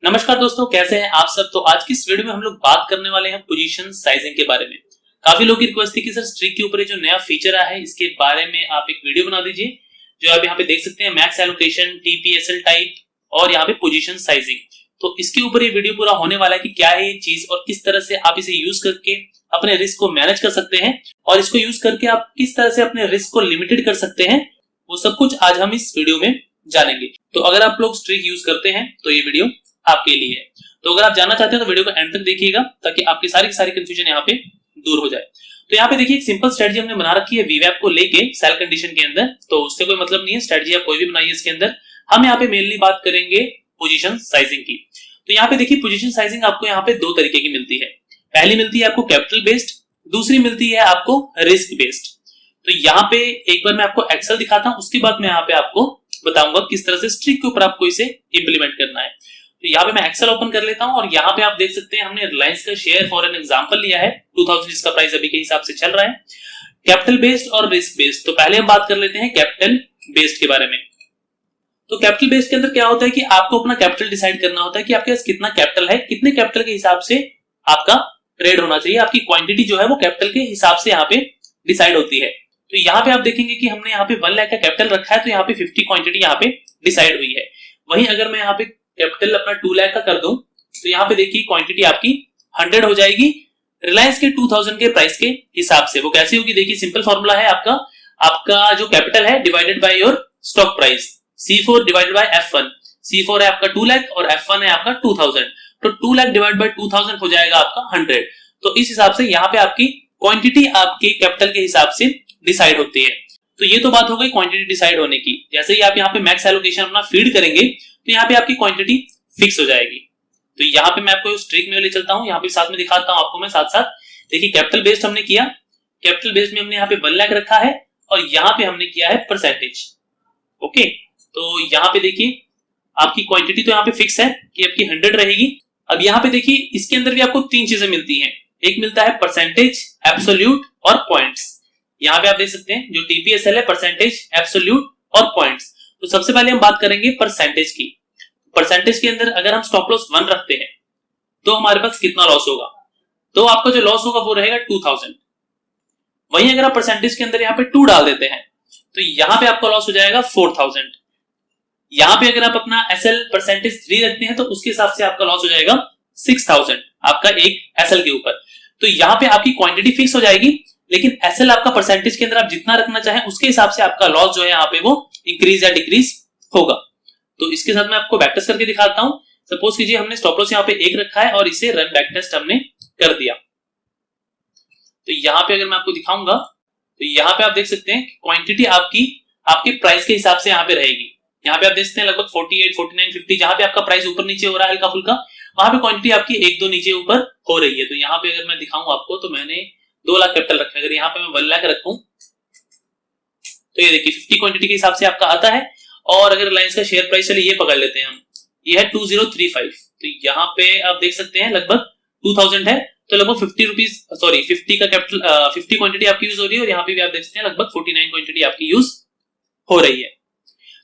नमस्कार दोस्तों, कैसे हैं आप सब। तो आज की इस वीडियो में हम लोग बात करने वाले हैं पोजीशन साइजिंग के बारे में। काफी लोगों की रिक्वेस्ट थी कि सर स्ट्रिक के ऊपर जो नया फीचर आया है इसके बारे में आप एक वीडियो बना दीजिए। जो आप यहाँ पे देख सकते हैं मैक्स एलोकेशन, टीपीएसएल टाइप और यहाँ पे पोजीशन साइजिंग। तो इसके ऊपर ये वीडियो पूरा होने वाला है कि क्या है ये चीज और किस तरह से आप इसे यूज करके अपने रिस्क को मैनेज कर सकते हैं और इसको यूज करके आप किस तरह से अपने रिस्क को लिमिटेड कर सकते हैं, वो सब कुछ आज हम इस वीडियो में जानेंगे। तो अगर आप लोग स्ट्रिक यूज करते हैं तो ये वीडियो आपके लिए है। तो अगर आप जानना चाहते हैं तो वीडियो को एंड तक देखिएगा ताकि आपकी सारी की सारी कंफ्यूजन यहाँ पे दूर हो जाए। तो यहाँ पे देखिए एक सिंपल स्ट्रेटजी हमने बना रखी है वीवैप को लेके सेल कंडीशन के अंदर। तो उससे कोई मतलब नहीं है, स्ट्रेटजी आप कोई भी बनाइए इसके अंदर। हम यहाँ पे मेनली बात करेंगे पोजीशन साइजिंग की। तो यहाँ पे देखिए पोजीशन साइजिंग आपको यहाँ पे दो तरीके की मिलती है। पहली मिलती है आपको कैपिटल बेस्ड, दूसरी मिलती है आपको रिस्क बेस्ड। तो यहाँ पे एक बार मैं आपको एक्सेल दिखाता हूँ, उसके बाद मैं यहाँ पे आपको बताऊंगा किस तरह से स्ट्रिक के ऊपर आपको इसे इंप्लीमेंट करना है। तो यहाँ पे मैं एक्सेल ओपन कर लेता हूँ और यहाँ पे आप देख सकते हैं हमने रिलायंस का शेयर फॉर एन एग्जांपल लिया है। 2000 इसका प्राइस अभी के हिसाब से चल रहा है। कैपिटल बेस्ड और रिस्क बेस्ड। तो पहले हम बात कर लेते हैं कैपिटल बेस्ड के बारे में। तो कैपिटल बेस्ड के अंदर क्या होता है कि आपको अपना कैपिटल डिसाइड करना होता है कि आपके पास कितना कैपिटल है, कितने कैपिटल के हिसाब से आपका ट्रेड होना चाहिए। आपकी क्वांटिटी जो है वो कैपिटल के हिसाब से यहाँ पे डिसाइड होती है। तो यहाँ पे आप देखेंगे कि हमने यहाँ पे 1 लाख का कैपिटल रखा है, तो यहाँ पे 50 क्वांटिटी यहाँ पे डिसाइड हुई है। वहीं अगर मैं यहाँ पे कैपिटल अपना 2 लाख का कर दूं तो यहाँ पे देखिए क्वांटिटी आपकी 100 हो जाएगी रिलायंस के 2000 के प्राइस के हिसाब से। वो कैसे होगी, देखिए सिंपल फॉर्मूला है आपका जो कैपिटल है divided by your stock price, C4 divided by F1। C4 है आपका 2 लाख और F1 है आपका 2000। तो 2 लाख डिवाइड बाय 2000 हो जाएगा आपका 100। तो इस हिसाब से यहाँ पे आपकी क्वांटिटी आपके कैपिटल के हिसाब से डिसाइड होती है। तो ये तो बात हो गई क्वांटिटी डिसाइड होने की। जैसे ही आप यहाँ पे मैक्स एलोकेशन अपना फीड करेंगे तो यहाँ पे आपकी क्वांटिटी फिक्स हो जाएगी। तो यहाँ पे मैं आपको स्ट्रिक में ले चलता हूँ, यहाँ पे साथ में दिखाता हूँ आपको मैं साथ साथ। देखिए कैपिटल बेस्ड हमने किया, कैपिटल बेस्ड में हमने यहाँ पे 1 लाख रखा है और यहाँ पे हमने किया है परसेंटेज। ओके, तो यहाँ पे देखिए आपकी क्वांटिटी तो यहाँ पे फिक्स है कि आपकी 100 रहेगी। अब यहाँ पे देखिए इसके अंदर भी आपको 3 चीजें मिलती है। एक मिलता है परसेंटेज, एब्सोल्यूट और पॉइंट्स। यहाँ पे आप देख सकते हैं जो टीपीएसएल है परसेंटेज, एब्सोल्यूट और पॉइंट्स। तो सबसे पहले हम बात करेंगे परसेंटेज की। परसेंटेज के अंदर अगर हम स्टॉप लॉस 1 रखते हैं तो हमारे पास कितना लॉस होगा, तो आपका जो लॉस होगा वो रहेगा 2000। वहीं अगर आप परसेंटेज के अंदर यहाँ पे 2 डाल देते हैं तो यहाँ पे आपका लॉस हो जाएगा 4000। यहाँ पे अगर आप अपना एसएल परसेंटेज 3 रखते हैं तो उसके हिसाब से आपका लॉस हो जाएगा 6000 आपका एक एसएल के ऊपर। तो यहाँ पे आपकी क्वांटिटी फिक्स हो जाएगी, लेकिन एसएल आपका परसेंटेज के अंदर आप जितना रखना चाहें उसके हिसाब से आपका लॉस जो है यहाँ पे वो इंक्रीज या डिक्रीज होगा। तो इसके साथ मैं आपको बैक टेस्ट करके दिखाता हूं। सपोज कीजिए हमने स्टॉप लॉस यहाँ पे 1 रखा है और इसे रन बैक टेस्ट हमने कर दिया। तो यहाँ पे अगर मैं आपको दिखाऊंगा तो यहाँ पे आप देख सकते हैं क्वांटिटी आपकी आपके प्राइस के हिसाब से यहाँ पे रहेगी। यहाँ पे आप देख सकते हैं लगभग 48, 49, 50 जहां पे आपका प्राइस ऊपर नीचे हो रहा है हल्का फुल्का, वहां पे क्वांटिटी आपकी 1-2 नीचे ऊपर हो रही है। तो यहाँ पे अगर मैं दिखाऊं आपको तो मैंने 2 लाख कैपिटल रखा है। अगर यहाँ पे मैं 1 लाख रखूं तो ये देखिए 50 क्वांटिटी के हिसाब से आपका आता है। और अगर रिलायंस का शेयर प्राइस चलिए ये पकड़ लेते हैं हम, ये है 2035। तो यहाँ पे आप देख सकते हैं लगभग 2000 है, तो लगभग 50 का कैपिटल 50 क्वांटिटी आपकी यूज हो रही है और यहाँ पे भी आप देख सकते हैं लगभग 49 क्वांटिटी आपकी यूज हो रही है।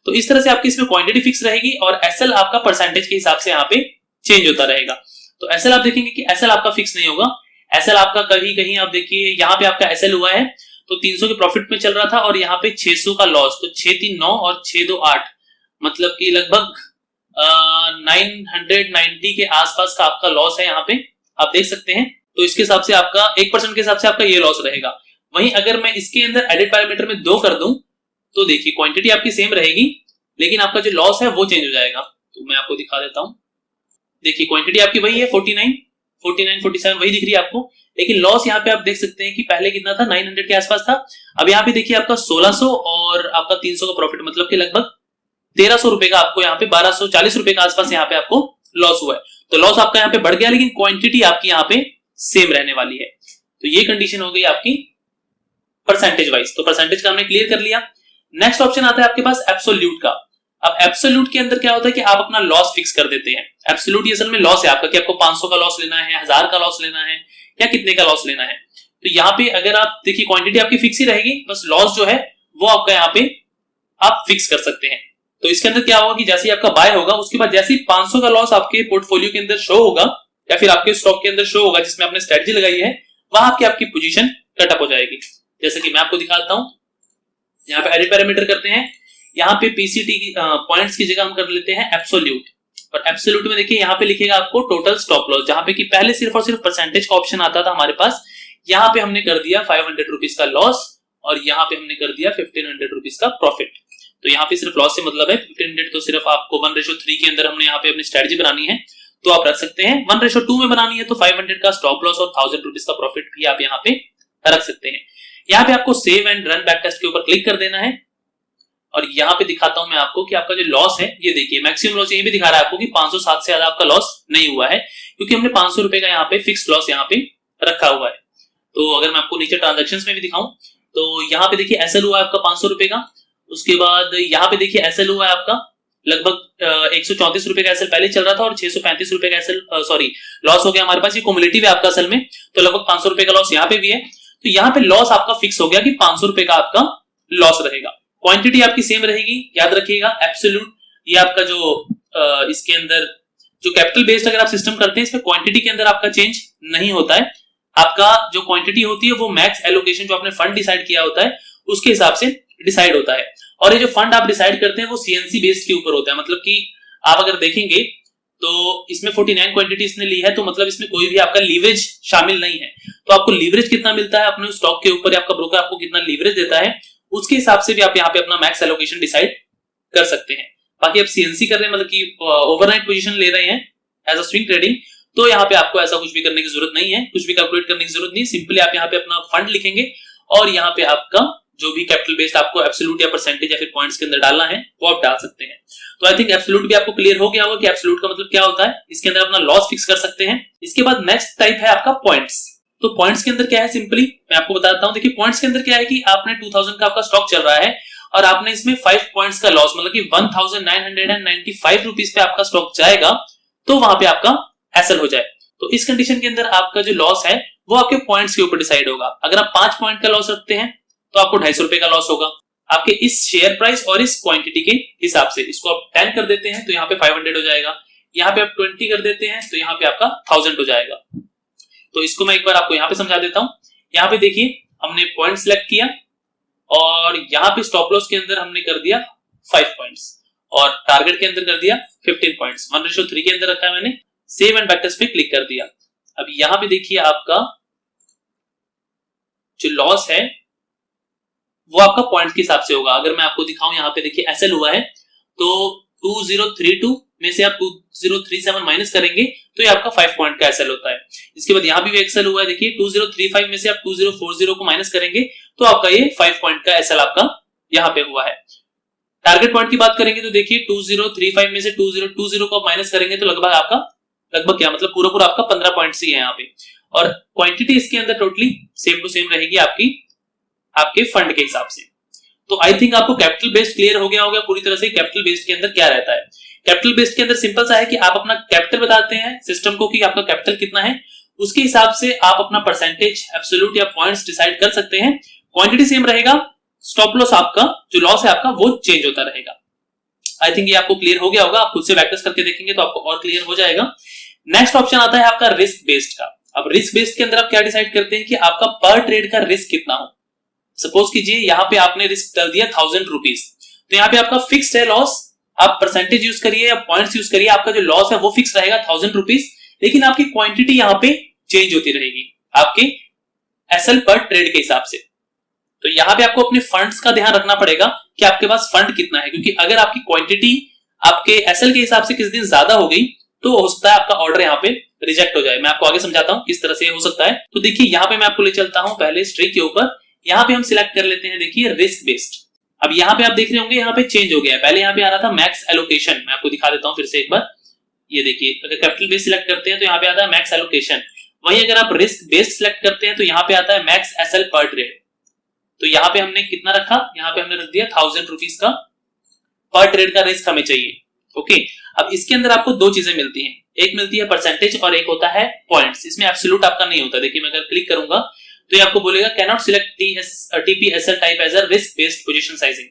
तो इस तरह से आपकी इसमें क्वांटिटी फिक्स रहेगी और एसएल आपका परसेंटेज के हिसाब से यहाँ पे चेंज होता रहेगा। तो एसएल आप देखेंगे कि एसएल आपका फिक्स नहीं होगा। एसएल आपका कहीं आप देखिए यहाँ पे आपका एसएल हुआ है तो 300 के प्रॉफिट में चल रहा था और यहाँ पे 600 का लॉस। तो 6 3 9 और 6 2 8 मतलब कि लगभग 990 के आसपास का आपका लॉस है यहाँ पे आप देख सकते हैं। तो इसके हिसाब से आपका 1% के हिसाब से आपका ये लॉस रहेगा। वहीं अगर मैं इसके अंदर एडिट पैरामीटर में 2 कर दूं तो देखिए क्वांटिटी आपकी सेम रहेगी, लेकिन आपका जो लॉस है वो चेंज हो जाएगा। तो मैं आपको दिखा देता हूं। देखिए क्वांटिटी आपकी वही है 49, 47 वही दिख रही है आपको, लेकिन लॉस यहाँ पे आप देख सकते हैं कि पहले कितना था 900 के आसपास था। अब यहाँ पे देखिए आपका 1600 और आपका 300 का प्रॉफिट मतलब कि लगभग 1300 रुपए का आपको यहाँ पे 1240 रुपए के आसपास यहाँ पे आपको लॉस हुआ है। तो लॉस आपका यहाँ पे बढ़ गया, लेकिन क्वांटिटी आपकी यहाँ पे सेम रहने वाली है। तो ये कंडीशन हो गई आपकी परसेंटेज वाइज। तो परसेंटेज का हमने क्लियर कर लिया। नेक्स्ट ऑप्शन आता है आपके पास एब्सोल्यूट का। अब एब्सोल्यूट के अंदर क्या होता है कि आप अपना लॉस फिक्स कर देते हैं। एब्सोल्यूट ये असल में लॉस है आपका कि आपको 500 का लॉस लेना है, 1000 का लॉस लेना है या कितने का लॉस लेना है। तो यहाँ पे अगर आप देखिए क्वांटिटी आपकी फिक्स ही रहेगी, बस लॉस जो है वो आपका यहाँ पे आप फिक्स कर सकते हैं। तो इसके अंदर क्या होगा कि जैसे ही आपका बाय होगा उसके बाद जैसे ही 500 का लॉस आपके पोर्टफोलियो के अंदर शो होगा या फिर आपके स्टॉक के अंदर शो होगा जिसमें आपने स्ट्रेटजी लगाई है, वहां आपकी पोजीशन कटअप हो जाएगी। जैसे कि मैं आपको दिखाता हूं, यहाँ पे एडिट पैरामीटर करते हैं, यहाँ पे पीसीटी की पॉइंट्स की जगह हम कर लेते हैं एब्सोल्यूट, और एब्सोल्यूट में देखिए यहाँ पे लिखेगा आपको टोटल स्टॉप लॉस, जहां पे कि पहले सिर्फ और सिर्फ परसेंटेज का ऑप्शन आता था हमारे पास, यहाँ पे हमने कर दिया 500 रुपीज का लॉस और यहाँ पे हमने कर दिया 1500 रुपीज का प्रॉफिट। तो यहाँ पे सिर्फ लॉस से मतलब है, 1500 तो सिर्फ आपको 1:3 के अंदर हमने यहाँ पे अपनी स्ट्रेटजी बनानी है तो आप रख सकते हैं, 1:2 में बनानी है तो 500 का स्टॉप लॉस और 1000 रुपीज का प्रॉफिट भी आप यहाँ पे रख सकते हैं। यहाँ पे आपको save and run back test के ऊपर क्लिक कर देना है और यहाँ पे दिखाता हूं मैं आपको कि आपका जो लॉस है, ये देखिए मैक्सिमम लॉस यही भी दिखा रहा है आपको कि 507 से ज्यादा आपका लॉस नहीं हुआ है, क्योंकि हमने 500 रुपए का यहाँ पे फिक्स लॉस यहाँ पे रखा हुआ है। तो अगर मैं आपको नीचे ट्रांजेक्शन्स में भी दिखाऊं तो यहाँ पे देखिए एसएल हुआ है आपका 500 रुपए का, उसके बाद यहाँ पे देखिए एसएल हुआ है आपका लगभग 134 रुपए का एसएल पहले चल रहा था और 635 रुपए का एसएल सॉरी लॉस हो गया हमारे पास, ये क्युमुलेटिव है आपका असल में, तो लगभग 500 रुपए का लॉस यहाँ पे भी है। तो यहाँ पे लॉस आपका फिक्स हो गया कि 500 रुपए का आपका लॉस रहेगा। क्वांटिटी आपकी सेम रहेगी, याद रखिएगा एब्सोल्यूट, ये आपका जो इसके अंदर जो कैपिटल बेस्ड अगर आप सिस्टम करते हैं इसमें क्वांटिटी के अंदर आपका चेंज नहीं होता है, आपका जो क्वांटिटी होती है वो मैक्स एलोकेशन जो आपने फंड डिसाइड किया होता है उसके हिसाब से डिसाइड होता है, और ये जो फंड आप डिसाइड करते हैं वो सीएनसी बेस्ड के ऊपर होता है। मतलब कि आप अगर देखेंगे तो इसमें 49 क्वांटिटी इसने ली है, तो मतलब इसमें कोई भी आपका लीवरेज शामिल नहीं है, तो आपको लीवरेज कितना मिलता है अपने स्टॉक के ऊपर, आपका ब्रोकर आपको कितना लीवरेज देता है उसके हिसाब से भी आप यहाँ पे अपना मैक्स एलोकेशन डिसाइड कर सकते हैं। बाकी आप सीएनसी कर रहे हैं मतलब कि ओवरनाइट पोजीशन ले रहे हैं एज अ स्विंग ट्रेडिंग, तो यहाँ पे आपको ऐसा कुछ भी करने की जरूरत नहीं है, कुछ भी कैलकुलेट करने की जरूरत नहीं, सिंपली आप यहाँ पे अपना फंड लिखेंगे और यहाँ पे आपका जो भी कैपिटल बेस्ड आपको एब्सोल्यूट या परसेंटेज या फिर पॉइंट्स के अंदर डालना है वो आप डाल सकते हैं। तो आई थिंक एब्सोल्यूट भी आपको क्लियर हो गया होगा कि एब्सोल्यूट का मतलब क्या होता है, इसके अंदर अपना लॉस फिक्स कर सकते हैं। इसके बाद नेक्स्ट टाइप है आपका पॉइंट्स। तो पॉइंट्स के अंदर क्या है, सिंपली मैं आपको बताता हूं, देखिए पॉइंट्स के अंदर क्या है कि आपने 2000 का आपका स्टॉक चल रहा है और आपने इसमें 5 पॉइंट्स का लॉस मतलब कि 1995 रुपीज पे आपका स्टॉक जाएगा तो वहां पे आपका एसएल हो जाए। तो इस कंडीशन के अंदर आपका जो लॉस है वो आपके पॉइंट्स के ऊपर डिसाइड होगा। अगर आप 5 पॉइंट का लॉस रखते हैं तो आपको 250 रुपए का लॉस होगा आपके इस शेयर प्राइस और इस क्वांटिटी के हिसाब से। इसको आप 10 कर देते हैं तो यहाँ पे 500 हो जाएगा, यहाँ पे आप 20 कर देते हैं तो यहाँ पे आपका 1000 हो जाएगा। तो इसको मैं एक बार आपको यहाँ पे समझा देता हूं। यहाँ पे देखिए हमने पॉइंट सिलेक्ट किया और यहाँ पे स्टॉप लॉस के अंदर हमने कर दिया 5 पॉइंट्स और टारगेट के अंदर कर दिया 15 पॉइंट्स, 1:3 के अंदर रखा है मैंने, सेव एंड बैक टेस्ट पे क्लिक कर दिया। अब यहाँ पे देखिए आपका जो लॉस है वो आपका पॉइंट के हिसाब से होगा। अगर मैं आपको दिखाऊं यहाँ पे देखिए एसएल हुआ है तो 2032 में से आप 2037 माइनस करेंगे तो ये आपका 5 पॉइंट का एसएल होता है। इसके बाद यहाँ भी एक्सेल हुआ है, देखिए 2035 में से आप 2040 को माइनस करेंगे तो आपका ये 5 पॉइंट का एसएल आपका यहाँ पे हुआ है। टारगेट पॉइंट की बात करेंगे तो देखिए 2035 में से 2020 को आप माइनस करेंगे तो लगभग क्या मतलब पूरा आपका 15 पॉइंट ही है यहाँ पे, और क्वांटिटी इसके अंदर टोटली सेम टू सेम रहेगी आपके फंड के हिसाब से। तो आई थिंक आपको कैपिटल बेस्ड क्लियर हो गया होगा पूरी तरह से कैपिटल बेस्ड के अंदर क्या रहता है। कैपिटल बेस्ड के अंदर सिंपल सा है कि आप अपना कैपिटल बताते हैं सिस्टम को कि आपका कैपिटल कितना है, उसके हिसाब से आप अपना परसेंटेज एब्सोल्यूट या पॉइंट्स डिसाइड कर सकते हैं। क्वांटिटी सेम रहेगा, स्टॉप लॉस आपका जो लॉस है आपका वो चेंज होता रहेगा। आई थिंक ये आपको क्लियर हो गया होगा, आप खुद से प्रैक्टिस करके देखेंगे तो आपको और क्लियर हो जाएगा। नेक्स्ट ऑप्शन आता है आपका रिस्क बेस्ड का। अब रिस्क बेस्ड के अंदर आप क्या डिसाइड करते हैं कि आपका पर ट्रेड का रिस्क कितना हो। सपोज कीजिए यहाँ पे आपने रिस्क कर दिया 1000 रुपीज, तो यहाँ पे आपका फिक्स्ड है लॉस, आप परसेंटेज यूज करिए या पॉइंट्स यूज करिए, आपका जो लॉस है वो फिक्स रहेगा 1000 रुपीज, लेकिन आपकी क्वांटिटी यहाँ पे चेंज होती रहेगी आपके एसएल पर ट्रेड के हिसाब से। तो यहाँ पे आपको अपने फंड्स का ध्यान रखना पड़ेगा कि आपके पास फंड कितना है, क्योंकि अगर आपकी क्वांटिटी आपके एसएल के हिसाब से किस दिन ज्यादा हो गई तो हो सकता है आपका ऑर्डर यहाँ पे रिजेक्ट हो जाए। मैं आपको आगे समझाता हूँ किस तरह से हो सकता है। तो देखिए यहाँ पे मैं आपको ले चलता हूँ पहले स्ट्रीक के ऊपर, यहाँ पे हम सिलेक्ट कर लेते हैं देखिए रिस्क बेस्ड। अब यहाँ पे आप देख रहे होंगे यहाँ पे चेंज हो गया है, पहले यहाँ पे आ रहा था मैक्स एलोकेशन, मैं आपको दिखा देता हूँ फिर से एक बार। ये देखिए अगर कैपिटल बेस्ड सिलेक्ट करते हैं तो यहाँ पे आता है मैक्स एलोकेशन, वहीं अगर आप रिस्क बेस्ड सिलेक्ट करते हैं तो यहाँ पे आता है मैक्स एसएल पर ट्रेड। तो यहाँ पे हमने कितना रखा, यहाँ पे हमने रख दिया 1000 रुपीज का पर ट्रेड का रिस्क हमें चाहिए। ओके, अब इसके अंदर आपको दो चीजें मिलती हैं, एक मिलती है परसेंटेज और एक होता है पॉइंट्स। इसमें एब्सोल्यूट आपका नहीं होता। देखिए मैं अगर क्लिक करूंगा तो ये आपको बोलेगा can not select TPSL type as a risk based position sizing,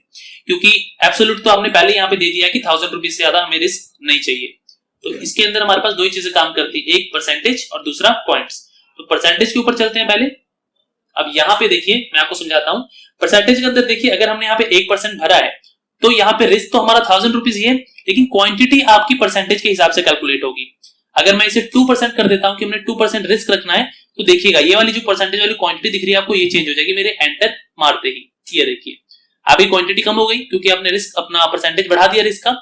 क्योंकि एब्सोल्यूट तो आपने पहले यहाँ पे दे दिया कि 1000 रुपीज से ज्यादा हमें रिस्क नहीं चाहिए। तो इसके अंदर हमारे पास दो ही चीजें काम करती है, एक परसेंटेज और दूसरा पॉइंट्स। तो परसेंटेज के ऊपर चलते हैं पहले। अब यहाँ पे देखिए मैं आपको समझाता हूँ। परसेंटेज के अंदर देखिए अगर हमने यहाँ पे 1% भरा है तो यहाँ पे रिस्क तो हमारा 1000 रुपीज ही है, लेकिन क्वांटिटी आपकी परसेंटेज के हिसाब से कैलकुलेट होगी। अगर मैं इसे 2% कर देता हूँ कि हमने 2% रिस्क रखना है, तो देखिएगा ये वाली जो परसेंटेज वाली क्वांटिटी दिख रही है आपको, ये चेंज हो जाएगी मेरे एंटर मारते ही। ये देखिए अभी क्वांटिटी कम हो गई क्योंकि आपने रिस्क अपना परसेंटेज बढ़ा दिया रिस्क का।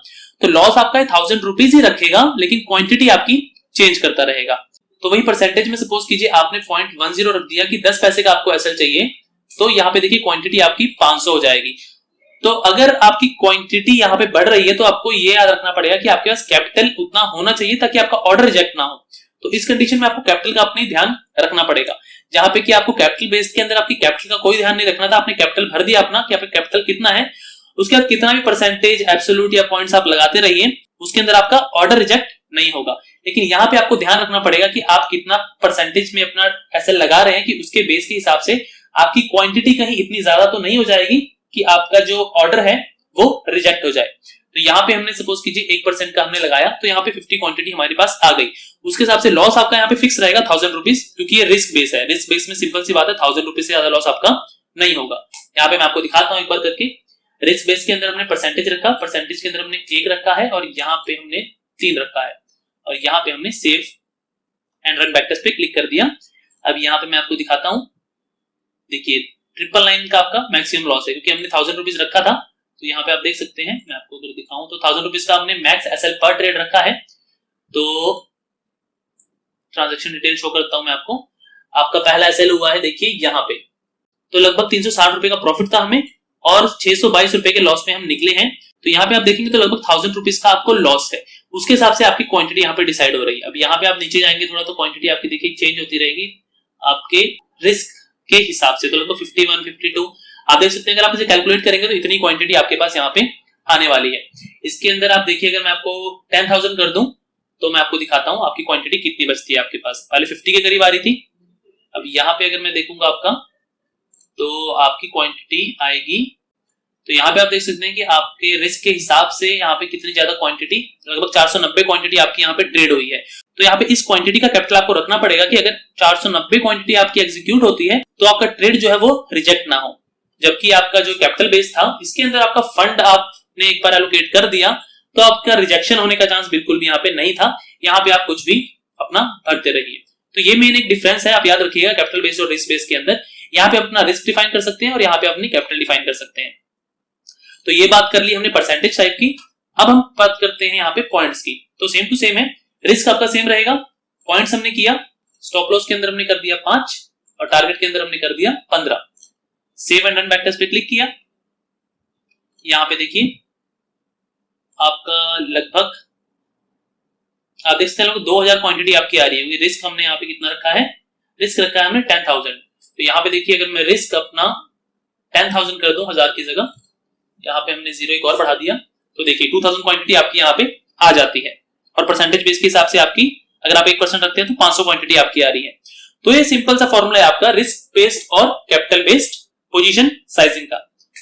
तो लॉस आपका 1000 रुपीज ही रखेगा, लेकिन क्वांटिटी आपकी चेंज करता रहेगा। तो वही परसेंटेज में सपोज कीजिए आपने 0.10 रख दिया कि 10 पैसे का आपको एसएल चाहिए, तो यहाँ पे देखिए क्वांटिटी आपकी 500 हो जाएगी। तो अगर आपकी क्वांटिटी यहाँ पे बढ़ रही है तो आपको ये याद रखना पड़ेगा कि आपके पास कैपिटल उतना होना चाहिए ताकि आपका ऑर्डर रिजेक्ट ना हो। तो इस कंडीशन में आपको कैपिटल का अपने ध्यान रखना पड़ेगा, जहां पे कि आपको कैपिटल बेस्ड के अंदर आपकी कैपिटल का कोई ध्यान नहीं रखना था। आपने कैपिटल भर दिया अपना कि आपका कैपिटल कितना है, उसके बाद कितना भी परसेंटेज एब्सोल्यूट या पॉइंट्स आप लगाते रहिए, उसके अंदर आपका ऑर्डर रिजेक्ट नहीं होगा। लेकिन यहाँ पे आपको ध्यान रखना पड़ेगा कि आप कितना परसेंटेज में अपना एसएल लगा रहे हैं कि उसके बेस के हिसाब से आपकी क्वांटिटी कहीं इतनी ज्यादा तो नहीं हो जाएगी कि आपका जो ऑर्डर है वो रिजेक्ट हो जाए। तो यहाँ पे हमने सपोज कीजिए 1% का हमने लगाया, तो यहाँ पे 50 क्वांटिटी हमारे पास आ गई। उसके हिसाब से लॉस आपका यहाँ पे फिक्स रहेगा 1000 रुपीज, क्योंकि ये रिस्क बेस है। रिस्क बेस में सिंपल सी बात है 1000 रुपीज से ज्यादा लॉस आपका नहीं होगा। यहाँ पे मैं आपको दिखाता हूँ एक बार करके। रिस्क बेस के अंदर हमने परसेंटेज रखा, परसेंटेज के अंदर हमने 1 रखा है और यहाँ पे हमने 3 रखा है, और यहाँ पे हमने save and run back test पे क्लिक कर दिया। अब यहाँ पे मैं आपको दिखाता हूँ, देखिए 999 का आपका मैक्सिमम लॉस है क्योंकि हमने 1000 रुपीज रखा था। तो यहाँ पे आप देख सकते हैं, मैं आपको अगर दिखाऊं तो 1000 रुपीज का हमने मैक्स एसएल पर ट्रेड रखा है। तो ट्रांजैक्शन डिटेल शो करता हूं मैं आपको। आपका पहला एसएल हुआ है देखिए यहाँ पे, तो लगभग 360 रुपए का प्रॉफिट था हमें और 622 रुपए के लॉस में हम निकले हैं। तो यहाँ पे आप देखेंगे तो लगभग 1000 रुपीज का आपको लॉस है। उसके हिसाब से आपकी क्वांटिटी यहाँ पे डिसाइड हो रही है। अब यहाँ पे आप नीचे जाएंगे थोड़ा तो क्वांटिटी आपकी देखिए चेंज होती रहेगी आपके रिस्क के हिसाब से। तो लगभग 51, 52 आप देख सकते हैं। अगर आप इसे कैलकुलेट करेंगे तो इतनी क्वांटिटी आपके पास यहाँ पे आने वाली है। इसके अंदर आप देखिए अगर मैं आपको 10,000 कर दूं तो मैं आपको दिखाता हूं आपकी क्वांटिटी कितनी बचती है आपके पास। पहले 50 के करीब आ रही थी, अब यहाँ पे अगर मैं देखूंगा आपका तो आपकी क्वांटिटी आएगी। तो यहाँ पे आप देख सकते हैं कि आपके रिस्क के हिसाब से यहाँ पे कितनी ज्यादा क्वांटिटी, लगभग 490 क्वांटिटी आपकी यहाँ पे ट्रेड हुई है। तो यहाँ पे इस क्वांटिटी का कैपिटल आपको रखना पड़ेगा कि अगर 490 क्वांटिटी आपकी एग्जीक्यूट होती है तो आपका ट्रेड जो है वो रिजेक्ट ना हो। जबकि आपका जो कैपिटल बेस था इसके अंदर आपका फंड आपने एक बार एलोकेट कर दिया तो आपका रिजेक्शन होने का चांस बिल्कुल भी यहाँ पे नहीं था। यहाँ पे आप कुछ भी अपना भरते रहिए। तो ये मेन एक डिफरेंस है, आप याद रखिएगा कैपिटल बेस और रिस्क बेस के अंदर। यहाँ पे अपना रिस्क डिफाइन कर सकते हैं और यहाँ पे अपनी कैपिटल डिफाइन कर सकते हैं। तो ये बात कर ली हमने परसेंटेज टाइप की। अब हम बात करते हैं यहाँ पे पॉइंट्स की। तो सेम टू सेम है, रिस्क आपका सेम रहेगा, पॉइंट्स हमने किया, स्टॉप लॉस के अंदर हमने कर दिया 5 और टारगेट के अंदर हमने कर दिया 15। Save and run back test पे क्लिक किया। यहाँ पे देखिए आपका लगभग आप देख सकते हैं 2000 क्वांटिटी आपकी आ रही है। रिस्क हमने यहाँ पे कितना रखा है, रिस्क रखा है हमने 10,000। तो यहाँ पे देखिए अगर मैं रिस्क अपना 10,000 कर दूं 1000 की जगह, यहाँ पे हमने 0 एक और बढ़ा दिया, तो देखिए 2000 क्वांटिटी आपकी यहाँ पे आ जाती है। और परसेंटेज बेस के हिसाब से आपकी अगर आप 1% रखते हैं तो 500 क्वांटिटी आपकी आ रही है। तो ये सिंपल सा फॉर्मूला है आपका रिस्क बेस्ड और कैपिटल बेस्ड पोजीशन साइजिंग का।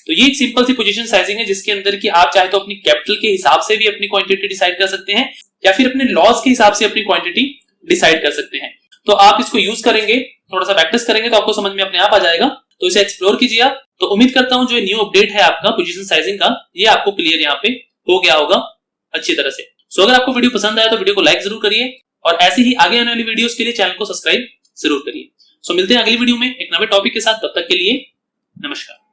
तो ये एक सिंपल सी पोजीशन साइजिंग है जिसके अंदर कि आप चाहे तो अपनी कैपिटल के हिसाब से भी अपनी क्वांटिटी डिसाइड कर सकते हैं या फिर अपने लॉस के हिसाब से अपनी क्वांटिटी डिसाइड कर सकते हैं। तो आप इसको यूज करेंगे, थोड़ा सा प्रैक्टिस करेंगे तो आपको समझ में अपने आप आ जाएगा। तो इसे एक्सप्लोर कीजिए आप। तो उम्मीद करता हूं जो न्यू अपडेट है आपका पोजीशन साइजिंग का, ये आपको क्लियर यहाँ पे हो गया होगा अच्छी तरह से। सो अगर आपको वीडियो पसंद आया तो वीडियो को लाइक जरूर करिए और ऐसे ही आगे आने वाली वीडियोस के लिए चैनल को सब्सक्राइब जरूर करिए। सो मिलते हैं अगली वीडियो में एक नए टॉपिक के साथ। तब तक के लिए नमस्कार।